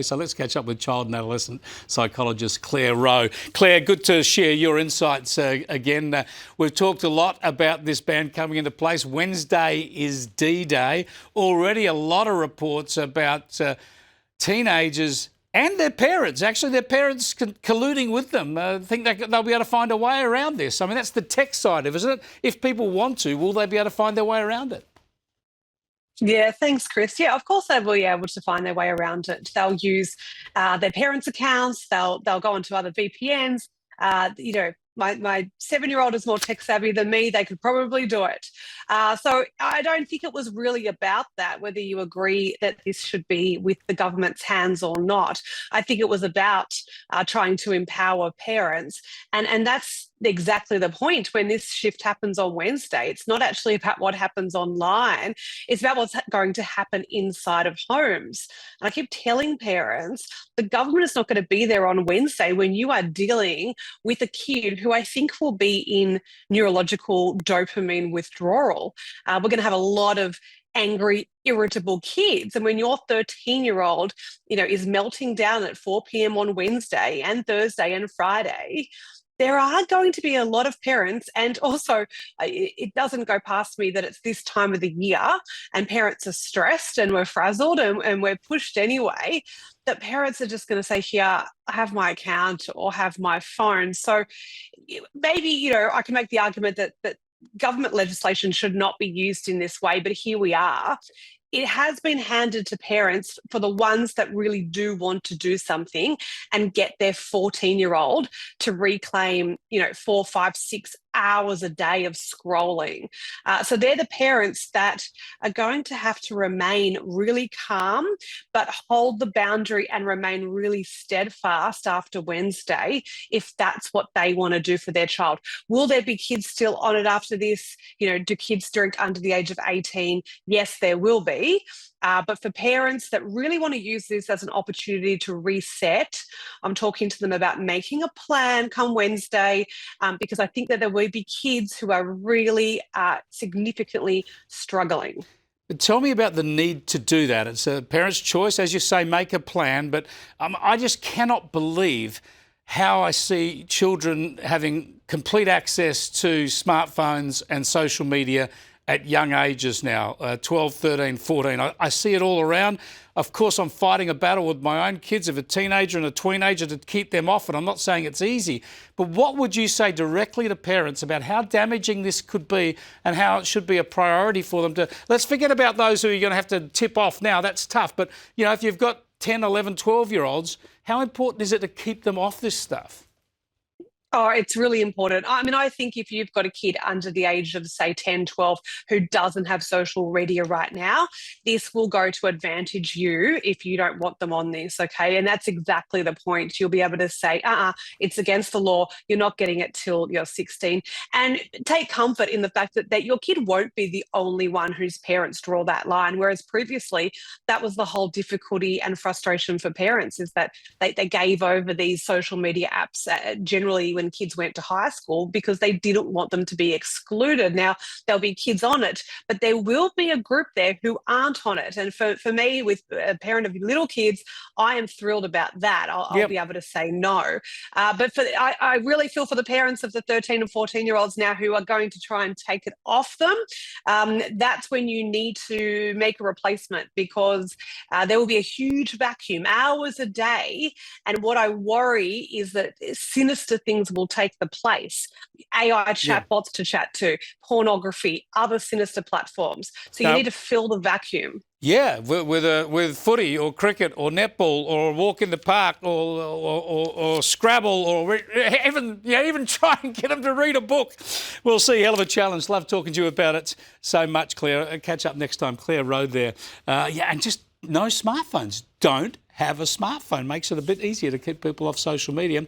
So let's catch up with child and adolescent psychologist Claire Rowe. Claire, good to share your insights again. We've talked a lot about this ban coming into place. Wednesday is D-Day. Already a lot of reports about teenagers and their parents, actually their parents colluding with them. Think they'll be able to find a way around this. I mean, that's the tech side of it, isn't it? If people want to, will they be able to find their way around it? Yeah, thanks, Chris. Yeah, of course they will be able to find their way around it. They'll use their parents' accounts. They'll go onto other VPNs. My 7-year-old is more tech savvy than me. They could probably do it. So I don't think it was really about that, whether you agree that this should be with the government's hands or not. I think it was about trying to empower parents. And that's exactly the point. When this shift happens on Wednesday, it's not actually about what happens online. It's about what's going to happen inside of homes. And I keep telling parents, the government is not going to be there on Wednesday when you are dealing with a kid who I think will be in neurological dopamine withdrawal. We're going to have a lot of angry, irritable kids. And when your 13-year-old, is melting down at 4 p.m. on Wednesday and Thursday and Friday, there are going to be a lot of parents, and also it doesn't go past me that it's this time of the year and parents are stressed and we're frazzled and we're pushed anyway, that parents are just going to say, here, have my account or have my phone. So maybe, I can make the argument that government legislation should not be used in this way, but here we are. It has been handed to parents for the ones that really do want to do something and get their 14-year-old to reclaim, 4, 5, 6 hours a day of scrolling. So they're the parents that are going to have to remain really calm, but hold the boundary and remain really steadfast after Wednesday if that's what they want to do for their child. Will there be kids still on it after this? Do kids drink under the age of 18? Yes, there will be. But for parents that really want to use this as an opportunity to reset, I'm talking to them about making a plan come Wednesday, because I think that there will be kids who are really significantly struggling. But tell me about the need to do that. It's a parent's choice, as you say, make a plan. But I just cannot believe how I see children having complete access to smartphones and social media at young ages now, 12, 13, 14. I see it all around. Of course, I'm fighting a battle with my own kids of a teenager and a teenager to keep them off it. I'm not saying it's easy. But what would you say directly to parents about how damaging this could be and how it should be a priority for them to... Let's forget about those who are going to have to tip off now. That's tough. But, if you've got 10, 11, 12-year-olds, how important is it to keep them off this stuff? Oh, it's really important. I think if you've got a kid under the age of, say, 10, 12, who doesn't have social media right now, this will go to advantage you if you don't want them on this, okay? And that's exactly the point. You'll be able to say, it's against the law. You're not getting it till you're 16. And take comfort in the fact that your kid won't be the only one whose parents draw that line, whereas previously that was the whole difficulty and frustration for parents, is that they gave over these social media apps generally when kids went to high school because they didn't want them to be excluded. Now, there'll be kids on it, but there will be a group there who aren't on it. And for me, with a parent of little kids, I am thrilled about that. I'll be able to say no. But I really feel for the parents of the 13 and 14-year-olds now who are going to try and take it off them. That's when you need to make a replacement, because there will be a huge vacuum, hours a day. And what I worry is that sinister things will take the place. AI chatbots to chat to, pornography, other sinister platforms. So you need to fill the vacuum. Yeah, with footy or cricket or netball or a walk in the park or Scrabble or even try and get them to read a book. We'll see. Hell of a challenge. Love talking to you about it so much, Claire. Catch up next time. Claire Rowe there. And just no smartphones. Don't have a smartphone. Makes it a bit easier to keep people off social media.